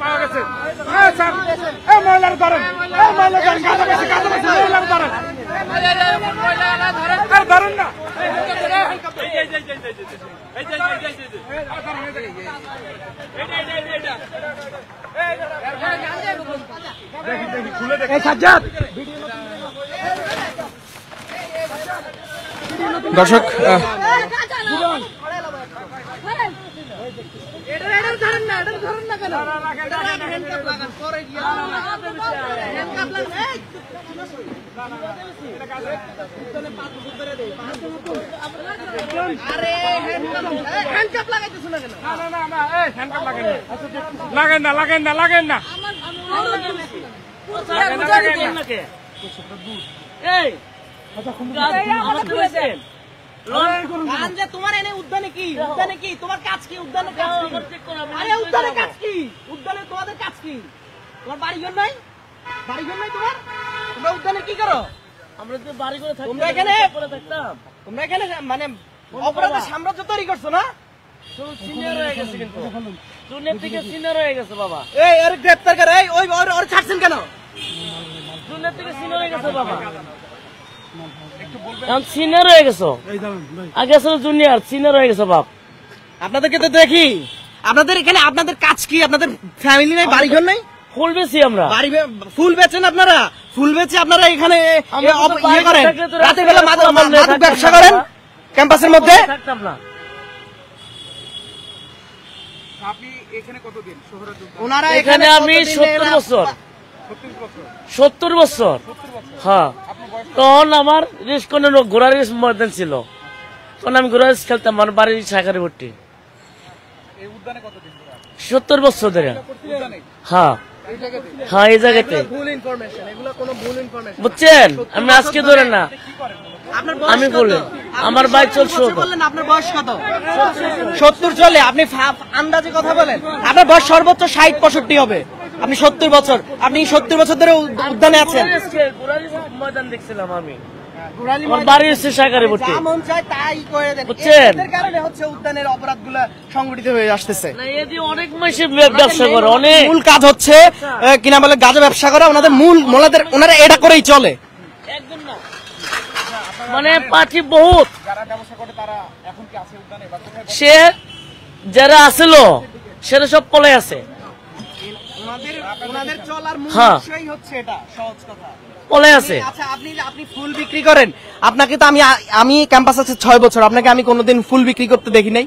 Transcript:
পাওয়া গেছে মহিলার ধরেন ধরেন না দর্শক লাগেন না তোমার এনে উদ্যানে কি তোমার কাজ কি উদ্যানে কাজ কি উদ্যানে তোমাদের কাজ কি তোমার বাড়িঘর নাই তোমার তোমরা উদ্যানে কি করো আমরা তো বাড়ি করে থাকি তোমরা এখানে মানে অপরাধের সাম্রাজ্য তৈরি করছো না সিনিয়র হয়ে গেছে কিন্তু জুনিয়র থেকে সিনিয়র হয়ে গেছে বাবা এই এর গ্রেফতার করে এই ওই ওর ছাড়ছেন কেন জুনিয়র থেকে সিনিয়র হয়ে গেছে বাবা এখন সিনিয়র হয়ে গেছো আগে ছিল জুনিয়র সিনিয়র হয়ে গেছে বাপ আপনাদেরকে তো দেখি আপনাদের এখানে আপনাদের কাজ কি আপনাদের ফ্যামিলি নাই বাড়িঘর নাই ফুল বেশি আমরা ফুল বেচেন আপনারা ফুল বেচে আপনারা এখানে ইয়ে করেন রাতের বেলা মাদক ব্যবসা করেন ক্যাম্পাসের মধ্যে থাকতাম না আপনি এখানে কতদিন শহরে ওনারা এখানে আমি 70 বছর হ্যাঁ তখন আমার রেস কোন ঘোড়া রেস ময়দান ছিল তখন আমি ঘোড়া রেস খেলতাম আমার বাড়ির শাখারে ভর্তি 70 বছর ধরে হ্যাঁ হ্যাঁ এই জায়গাতে বুঝছেন আমি আজকে ধরে না আমি বললেন আমার বাইক চলছে আপনার বয়স কত 70 চলে আপনি আন্দাজে কথা বলেন আপনার বয়স সর্বোচ্চ 60-65 হবে আপনি 70 বছর আপনি 70 বছর ধরে উদ্যানে আছেন ময়দান দেখছিলাম আমি আমার বাড়ি এসে শাখারে ভর্তি মন চায় তাই করে দেন বুঝছেন এর কারণে হচ্ছে উদ্যানের অপরাধগুলো সংগঠিত হয়ে আসতেছে না এদি অনেক মাসে ব্যবসা করে অনেক মূল কাজ হচ্ছে কিনা বলে গাঁজা ব্যবসা করা ওনাদের মূল ওনারা এটা করেই চলে একদম না মানে পার্টি বহুত সে যারা আসিল সেটা সব পলে আছে ওনাদের চলার মূল হ্যাঁ বিষয়ই হচ্ছে এটা সহজ কথা পলে আছে আচ্ছা আপনি ফুল বিক্রি করেন আপনাকে তো আমি ক্যাম্পাস আছে 6 বছর আপনাকে আমি কোনোদিন ফুল বিক্রি করতে দেখি নাই